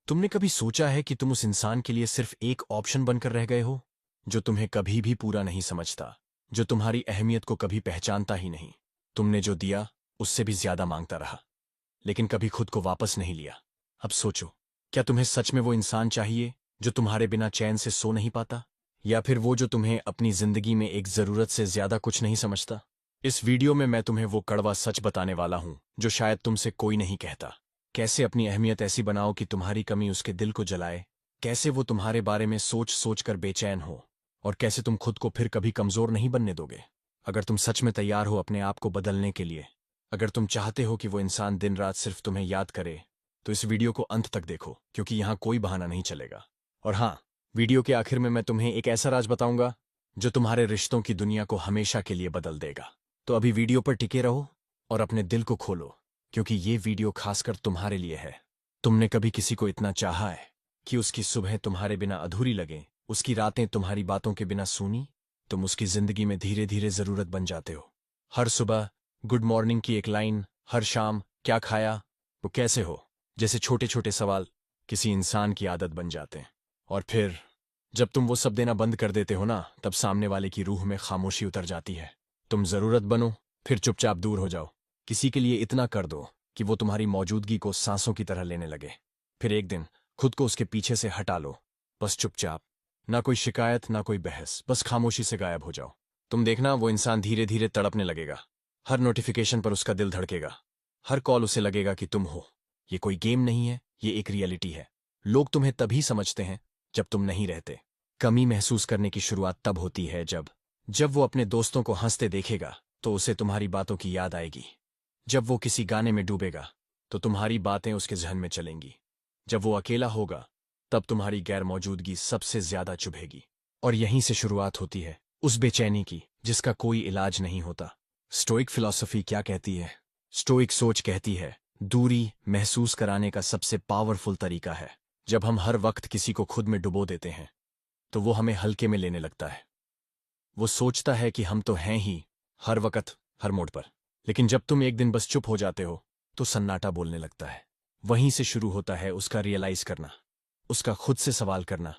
तुमने कभी सोचा है कि तुम उस इंसान के लिए सिर्फ एक ऑप्शन बनकर रह गए हो, जो तुम्हें कभी भी पूरा नहीं समझता, जो तुम्हारी अहमियत को कभी पहचानता ही नहीं। तुमने जो दिया उससे भी ज्यादा मांगता रहा, लेकिन कभी खुद को वापस नहीं लिया। अब सोचो, क्या तुम्हें सच में वो इंसान चाहिए जो तुम्हारे बिना चैन से सो नहीं पाता, या फिर वो जो तुम्हें अपनी जिंदगी में एक जरूरत से ज्यादा कुछ नहीं समझता? इस वीडियो में मैं तुम्हें वो कड़वा सच बताने वाला हूं जो शायद तुमसे कोई नहीं कहता। कैसे अपनी अहमियत ऐसी बनाओ कि तुम्हारी कमी उसके दिल को जलाए, कैसे वो तुम्हारे बारे में सोच सोच कर बेचैन हो, और कैसे तुम खुद को फिर कभी कमजोर नहीं बनने दोगे। अगर तुम सच में तैयार हो अपने आप को बदलने के लिए, अगर तुम चाहते हो कि वो इंसान दिन रात सिर्फ तुम्हें याद करे, तो इस वीडियो को अंत तक देखो, क्योंकि यहां कोई बहाना नहीं चलेगा। और हाँ, वीडियो के आखिर में मैं तुम्हें एक ऐसा राज बताऊंगा जो तुम्हारे रिश्तों की दुनिया को हमेशा के लिए बदल देगा। तो अभी वीडियो पर टिके रहो और अपने दिल को खोलो, क्योंकि ये वीडियो खासकर तुम्हारे लिए है। तुमने कभी किसी को इतना चाहा है कि उसकी सुबह तुम्हारे बिना अधूरी लगे, उसकी रातें तुम्हारी बातों के बिना सूनी? तुम उसकी जिंदगी में धीरे धीरे जरूरत बन जाते हो। हर सुबह गुड मॉर्निंग की एक लाइन, हर शाम क्या खाया, वो कैसे हो, जैसे छोटे छोटे सवाल किसी इंसान की आदत बन जाते हैं। और फिर जब तुम वो सब देना बंद कर देते हो ना, तब सामने वाले की रूह में खामोशी उतर जाती है। तुम जरूरत बनो, फिर चुपचाप दूर हो जाओ। किसी के लिए इतना कर दो कि वो तुम्हारी मौजूदगी को सांसों की तरह लेने लगे। फिर एक दिन खुद को उसके पीछे से हटा लो, बस चुपचाप। ना कोई शिकायत, ना कोई बहस, बस खामोशी से गायब हो जाओ। तुम देखना, वो इंसान धीरे धीरे तड़पने लगेगा। हर नोटिफिकेशन पर उसका दिल धड़केगा, हर कॉल उसे लगेगा कि तुम हो। ये कोई गेम नहीं है, ये एक रियलिटी है। लोग तुम्हें तभी समझते हैं जब तुम नहीं रहते। कमी महसूस करने की शुरुआत तब होती है जब जब वो अपने दोस्तों को हंसते देखेगा तो उसे तुम्हारी बातों की याद आएगी। जब वो किसी गाने में डूबेगा तो तुम्हारी बातें उसके जहन में चलेंगी। जब वो अकेला होगा तब तुम्हारी गैर मौजूदगी सबसे ज्यादा चुभेगी। और यहीं से शुरुआत होती है उस बेचैनी की जिसका कोई इलाज नहीं होता। स्टोइक फिलॉसफी क्या कहती है? स्टोइक सोच कहती है, दूरी महसूस कराने का सबसे पावरफुल तरीका है जब हम हर वक्त किसी को खुद में डुबो देते हैं, तो वो हमें हल्के में लेने लगता है। वो सोचता है कि हम तो हैं ही, हर वक्त, हर मोड़ पर। लेकिन जब तुम एक दिन बस चुप हो जाते हो तो सन्नाटा बोलने लगता है। वहीं से शुरू होता है उसका रियलाइज करना, उसका खुद से सवाल करना,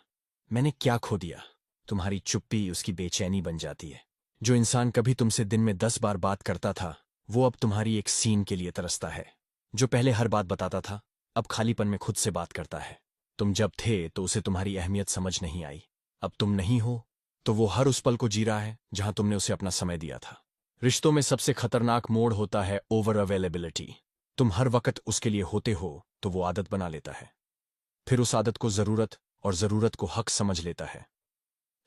मैंने क्या खो दिया? तुम्हारी चुप्पी उसकी बेचैनी बन जाती है। जो इंसान कभी तुमसे दिन में 10 बार बात करता था, वो अब तुम्हारी एक सीन के लिए तरसता है। जो पहले हर बात बताता था, अब खालीपन में खुद से बात करता है। तुम जब थे तो उसे तुम्हारी अहमियत समझ नहीं आई। अब तुम नहीं हो तो वो हर उस पल को जी रहा है जहां तुमने उसे अपना समय दिया था। रिश्तों में सबसे खतरनाक मोड़ होता है ओवर अवेलेबिलिटी। तुम हर वक्त उसके लिए होते हो तो वो आदत बना लेता है। फिर उस आदत को जरूरत, और जरूरत को हक समझ लेता है।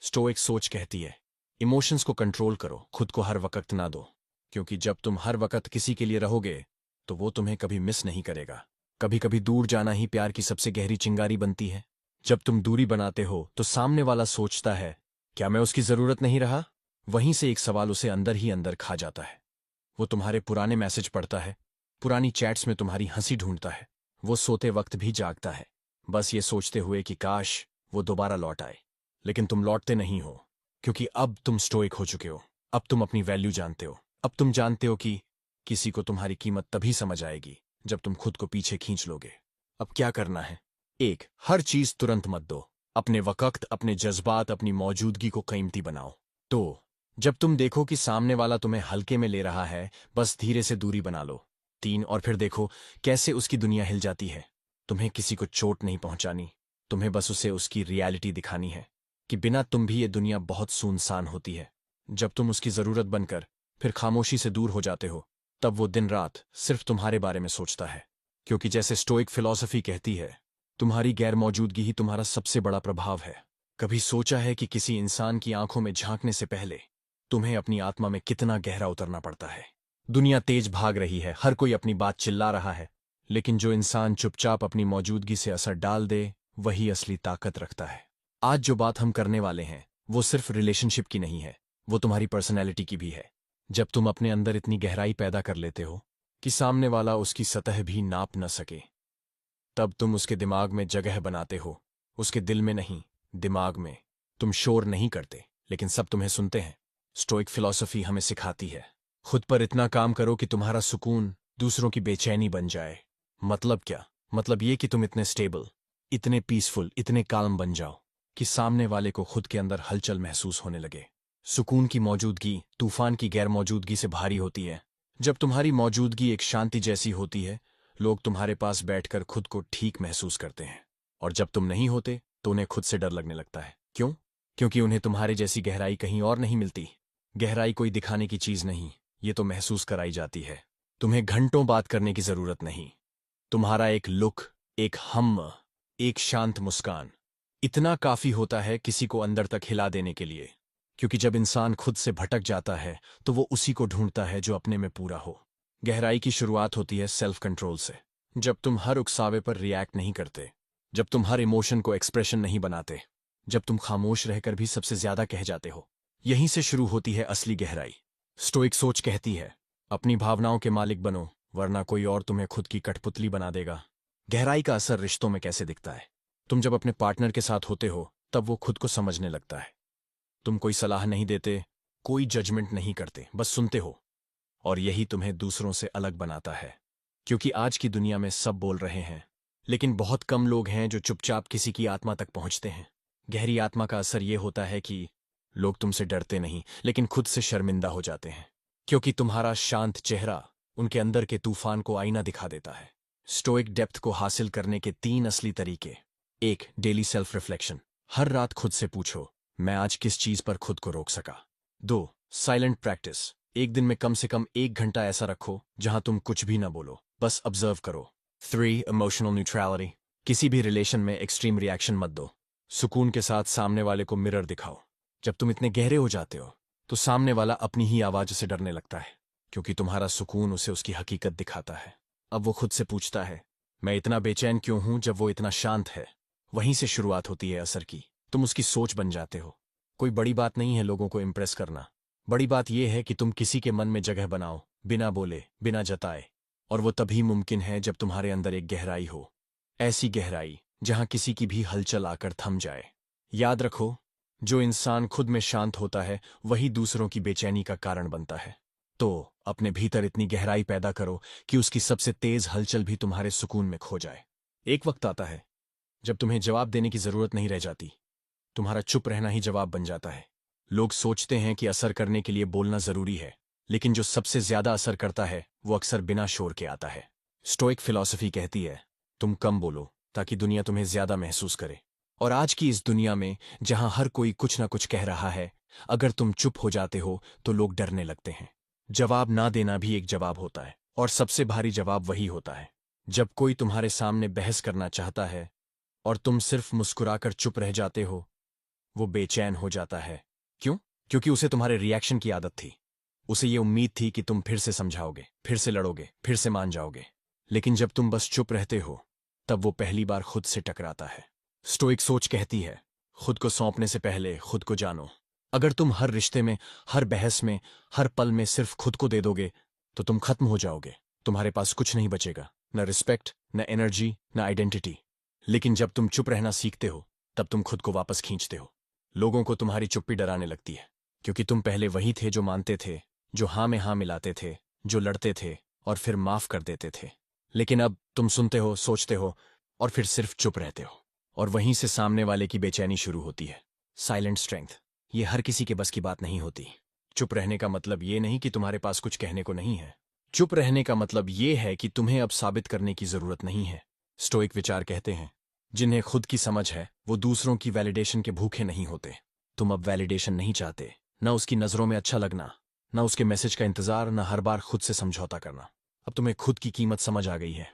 स्टोइक सोच कहती है, इमोशंस को कंट्रोल करो, खुद को हर वक्त ना दो। क्योंकि जब तुम हर वक्त किसी के लिए रहोगे तो वो तुम्हें कभी मिस नहीं करेगा। कभी कभी दूर जाना ही प्यार की सबसे गहरी चिंगारी बनती है। जब तुम दूरी बनाते हो तो सामने वाला सोचता है, क्या मैं उसकी जरूरत नहीं रहा? वहीं से एक सवाल उसे अंदर ही अंदर खा जाता है। वो तुम्हारे पुराने मैसेज पढ़ता है, पुरानी चैट्स में तुम्हारी हंसी ढूंढता है। वो सोते वक्त भी जागता है, बस ये सोचते हुए कि काश वो दोबारा लौट आए। लेकिन तुम लौटते नहीं हो, क्योंकि अब तुम स्टोइक हो चुके हो। अब तुम अपनी वैल्यू जानते हो। अब तुम जानते हो कि किसी को तुम्हारी कीमत तभी समझ आएगी जब तुम खुद को पीछे खींच लोगे। अब क्या करना है? एक, हर चीज तुरंत मत दो। अपने वक्त, अपने जज्बात, अपनी मौजूदगी को कीमती बनाओ। दो, जब तुम देखो कि सामने वाला तुम्हें हल्के में ले रहा है, बस धीरे से दूरी बना लो। तीन, और फिर देखो कैसे उसकी दुनिया हिल जाती है। तुम्हें किसी को चोट नहीं पहुंचानी, तुम्हें बस उसे उसकी रियलिटी दिखानी है कि बिना तुम भी ये दुनिया बहुत सुनसान होती है। जब तुम उसकी जरूरत बनकर फिर खामोशी से दूर हो जाते हो, तब वो दिन रात सिर्फ तुम्हारे बारे में सोचता है। क्योंकि जैसे स्टोइक फिलॉसफी कहती है, तुम्हारी गैर मौजूदगी ही तुम्हारा सबसे बड़ा प्रभाव है। कभी सोचा है कि किसी इंसान की आंखों में झांकने से पहले तुम्हें अपनी आत्मा में कितना गहरा उतरना पड़ता है? दुनिया तेज भाग रही है, हर कोई अपनी बात चिल्ला रहा है, लेकिन जो इंसान चुपचाप अपनी मौजूदगी से असर डाल दे, वही असली ताकत रखता है। आज जो बात हम करने वाले हैं वो सिर्फ रिलेशनशिप की नहीं है, वो तुम्हारी पर्सनैलिटी की भी है। जब तुम अपने अंदर इतनी गहराई पैदा कर लेते हो कि सामने वाला उसकी सतह भी नाप न सके, तब तुम उसके दिमाग में जगह बनाते हो। उसके दिल में नहीं, दिमाग में। तुम शोर नहीं करते, लेकिन सब तुम्हें सुनते हैं। स्टोइक फिलॉसफी हमें सिखाती है, खुद पर इतना काम करो कि तुम्हारा सुकून दूसरों की बेचैनी बन जाए। मतलब क्या? मतलब ये कि तुम इतने स्टेबल, इतने पीसफुल, इतने काल्म बन जाओ कि सामने वाले को खुद के अंदर हलचल महसूस होने लगे। सुकून की मौजूदगी तूफान की गैर मौजूदगी से भारी होती है। जब तुम्हारी मौजूदगी एक शांति जैसी होती है, लोग तुम्हारे पास बैठकर खुद को ठीक महसूस करते हैं। और जब तुम नहीं होते तो उन्हें खुद से डर लगने लगता है। क्यों? क्योंकि उन्हें तुम्हारे जैसी गहराई कहीं और नहीं मिलती। गहराई कोई दिखाने की चीज नहीं, ये तो महसूस कराई जाती है। तुम्हें घंटों बात करने की जरूरत नहीं। तुम्हारा एक लुक, एक हम, एक शांत मुस्कान इतना काफी होता है किसी को अंदर तक हिला देने के लिए। क्योंकि जब इंसान खुद से भटक जाता है तो वो उसी को ढूंढता है जो अपने में पूरा हो। गहराई की शुरुआत होती है सेल्फ कंट्रोल से। जब तुम हर उकसावे पर रिएक्ट नहीं करते, जब तुम हर इमोशन को एक्सप्रेशन नहीं बनाते, जब तुम खामोश रहकर भी सबसे ज्यादा कह जाते हो, यहीं से शुरू होती है असली गहराई। स्टोइक सोच कहती है, अपनी भावनाओं के मालिक बनो, वरना कोई और तुम्हें खुद की कठपुतली बना देगा। गहराई का असर रिश्तों में कैसे दिखता है? तुम जब अपने पार्टनर के साथ होते हो तब वो खुद को समझने लगता है। तुम कोई सलाह नहीं देते, कोई जजमेंट नहीं करते, बस सुनते हो। और यही तुम्हें दूसरों से अलग बनाता है। क्योंकि आज की दुनिया में सब बोल रहे हैं, लेकिन बहुत कम लोग हैं जो चुपचाप किसी की आत्मा तक पहुंचते हैं। गहरी आत्मा का असर यह होता है कि लोग तुमसे डरते नहीं, लेकिन खुद से शर्मिंदा हो जाते हैं। क्योंकि तुम्हारा शांत चेहरा उनके अंदर के तूफान को आईना दिखा देता है। स्टोइक डेप्थ को हासिल करने के 3 असली तरीके। 1. Daily self reflection. हर रात खुद से पूछो, मैं आज किस चीज पर खुद को रोक सका। 2. Silent practice. एक दिन में कम से कम 1 घंटा ऐसा रखो जहां तुम कुछ भी ना बोलो, बस ऑब्जर्व करो। 3. Emotional neutrality. किसी भी रिलेशन में एक्सट्रीम रिएक्शन मत दो। सुकून के साथ सामने वाले को मिरर दिखाओ। जब तुम इतने गहरे हो जाते हो तो सामने वाला अपनी ही आवाज से डरने लगता है, क्योंकि तुम्हारा सुकून उसे उसकी हकीकत दिखाता है। अब वो खुद से पूछता है, मैं इतना बेचैन क्यों हूं जब वो इतना शांत है। वहीं से शुरुआत होती है असर की। तुम उसकी सोच बन जाते हो। कोई बड़ी बात नहीं है लोगों को इम्प्रेस करना। बड़ी बात यह है कि तुम किसी के मन में जगह बनाओ, बिना बोले, बिना जताए। और वो तभी मुमकिन है जब तुम्हारे अंदर एक गहराई हो। ऐसी गहराई जहां किसी की भी हलचल आकर थम जाए। याद रखो, जो इंसान खुद में शांत होता है वही दूसरों की बेचैनी का कारण बनता है। तो अपने भीतर इतनी गहराई पैदा करो कि उसकी सबसे तेज हलचल भी तुम्हारे सुकून में खो जाए। एक वक्त आता है जब तुम्हें जवाब देने की जरूरत नहीं रह जाती। तुम्हारा चुप रहना ही जवाब बन जाता है। लोग सोचते हैं कि असर करने के लिए बोलना जरूरी है, लेकिन जो सबसे ज्यादा असर करता है वो अक्सर बिना शोर के आता है। स्टोइक फिलॉसफी कहती है, तुम कम बोलो ताकि दुनिया तुम्हें ज्यादा महसूस करे। और आज की इस दुनिया में जहां हर कोई कुछ ना कुछ कह रहा है, अगर तुम चुप हो जाते हो तो लोग डरने लगते हैं। जवाब ना देना भी एक जवाब होता है, और सबसे भारी जवाब वही होता है जब कोई तुम्हारे सामने बहस करना चाहता है और तुम सिर्फ मुस्कुराकर चुप रह जाते हो। वो बेचैन हो जाता है। क्यों? क्योंकि उसे तुम्हारे रिएक्शन की आदत थी। उसे ये उम्मीद थी कि तुम फिर से समझाओगे, फिर से लड़ोगे, फिर से मान जाओगे। लेकिन जब तुम बस चुप रहते हो तब वो पहली बार खुद से टकराता है। स्टोइक सोच कहती है, खुद को सौंपने से पहले खुद को जानो। अगर तुम हर रिश्ते में, हर बहस में, हर पल में सिर्फ खुद को दे दोगे तो तुम खत्म हो जाओगे। तुम्हारे पास कुछ नहीं बचेगा, न रिस्पेक्ट, न एनर्जी, न आइडेंटिटी। लेकिन जब तुम चुप रहना सीखते हो तब तुम खुद को वापस खींचते हो। लोगों को तुम्हारी चुप्पी डराने लगती है, क्योंकि तुम पहले वही थे जो मानते थे, जो हाँ में हाँ मिलाते थे, जो लड़ते थे और फिर माफ कर देते थे। लेकिन अब तुम सुनते हो, सोचते हो और फिर सिर्फ चुप रहते हो। और वहीं से सामने वाले की बेचैनी शुरू होती है। Silent strength. ये हर किसी के बस की बात नहीं होती। चुप रहने का मतलब ये नहीं कि तुम्हारे पास कुछ कहने को नहीं है। चुप रहने का मतलब ये है कि तुम्हें अब साबित करने की जरूरत नहीं है। स्टोइक विचार कहते हैं, जिन्हें खुद की समझ है वो दूसरों की वैलिडेशन के भूखे नहीं होते। तुम अब वैलिडेशन नहीं चाहते, ना उसकी नजरों में अच्छा लगना, ना उसके मैसेज का इंतजार, ना हर बार खुद से समझौता करना। अब तुम्हें खुद की कीमत समझ आ गई है।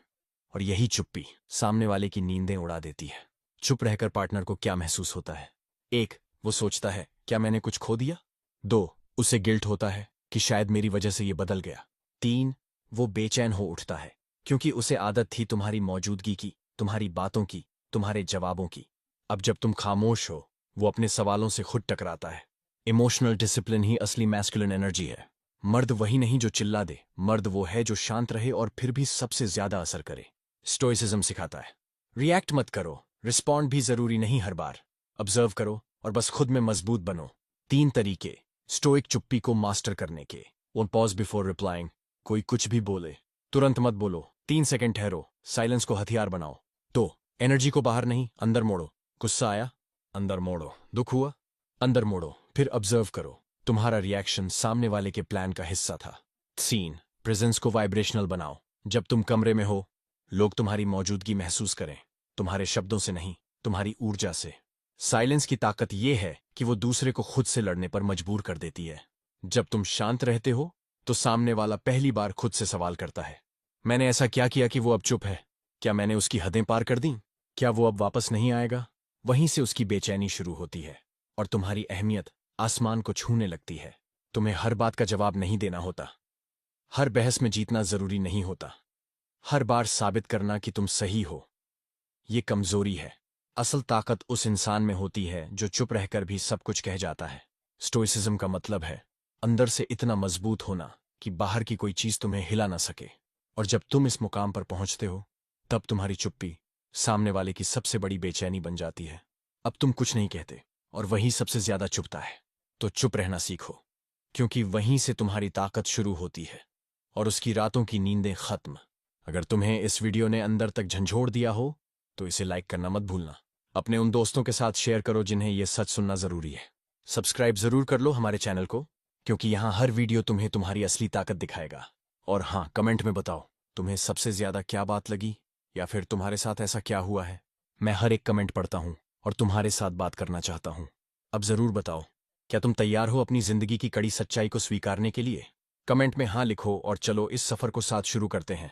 और यही चुप्पी सामने वाले की नींदें उड़ा देती है। चुप रहकर पार्टनर को क्या महसूस होता है? 1. वो सोचता है, क्या मैंने कुछ खो दिया? 2. उसे गिल्ट होता है कि शायद मेरी वजह से ये बदल गया। 3. वो बेचैन हो उठता है, क्योंकि उसे आदत थी तुम्हारी मौजूदगी की, तुम्हारी बातों की, तुम्हारे जवाबों की। अब जब तुम खामोश हो वो अपने सवालों से खुद टकराता है। इमोशनल डिसिप्लिन ही असली मैस्कुलिन एनर्जी है। मर्द वही नहीं जो चिल्ला दे, मर्द वो है जो शांत रहे और फिर भी सबसे ज्यादा असर करे। स्टोइसिज्म सिखाता है, रिएक्ट मत करो, रिस्पॉन्ड भी जरूरी नहीं हर बार। ऑब्जर्व करो और बस खुद में मजबूत बनो। 3 तरीके स्टोइक चुप्पी को मास्टर करने के। 1. Pause before replying. कोई कुछ भी बोले तुरंत मत बोलो, 3 सेकंड ठहरो, साइलेंस को हथियार बनाओ। 2. एनर्जी को बाहर नहीं, अंदर मोड़ो। गुस्सा आया, अंदर मोड़ो। दुख हुआ, अंदर मोड़ो। फिर ऑब्जर्व करो, तुम्हारा रिएक्शन सामने वाले के प्लान का हिस्सा था। सीन, प्रेजेंस को वाइब्रेशनल बनाओ। जब तुम कमरे में हो, लोग तुम्हारी मौजूदगी महसूस करें, तुम्हारे शब्दों से नहीं, तुम्हारी ऊर्जा से। साइलेंस की ताकत यह है कि वो दूसरे को खुद से लड़ने पर मजबूर कर देती है। जब तुम शांत रहते हो, तो सामने वाला पहली बार खुद से सवाल करता है, मैंने ऐसा क्या किया कि वो अब चुप है? क्या मैंने उसकी हदें पार कर दी? क्या वो अब वापस नहीं आएगा? वहीं से उसकी बेचैनी शुरू होती है और तुम्हारी अहमियत आसमान को छूने लगती है। तुम्हें हर बात का जवाब नहीं देना होता, हर बहस में जीतना जरूरी नहीं होता, हर बार साबित करना कि तुम सही हो ये कमजोरी है। असल ताकत उस इंसान में होती है जो चुप रहकर भी सब कुछ कह जाता है। स्टोइसिज्म का मतलब है अंदर से इतना मजबूत होना कि बाहर की कोई चीज तुम्हें हिला ना सके। और जब तुम इस मुकाम पर पहुंचते हो, तब तुम्हारी चुप्पी सामने वाले की सबसे बड़ी बेचैनी बन जाती है। अब तुम कुछ नहीं कहते और वही सबसे ज्यादा चुपता है। तो चुप रहना सीखो, क्योंकि वहीं से तुम्हारी ताकत शुरू होती है और उसकी रातों की नींदें खत्म। अगर तुम्हें इस वीडियो ने अंदर तक झंझोड़ दिया हो, तो इसे लाइक करना मत भूलना। अपने उन दोस्तों के साथ शेयर करो जिन्हें यह सच सुनना जरूरी है। सब्सक्राइब जरूर कर लो हमारे चैनल को, क्योंकि यहां हर वीडियो तुम्हें तुम्हारी असली ताकत दिखाएगा। और हाँ, कमेंट में बताओ तुम्हें सबसे ज्यादा क्या बात लगी, या फिर तुम्हारे साथ ऐसा क्या हुआ है। मैं हर एक कमेंट पढ़ता हूं और तुम्हारे साथ बात करना चाहता हूं। अब जरूर बताओ, क्या तुम तैयार हो अपनी जिंदगी की कड़ी सच्चाई को स्वीकारने के लिए? कमेंट में हाँ लिखो और चलो इस सफर को साथ शुरू करते हैं।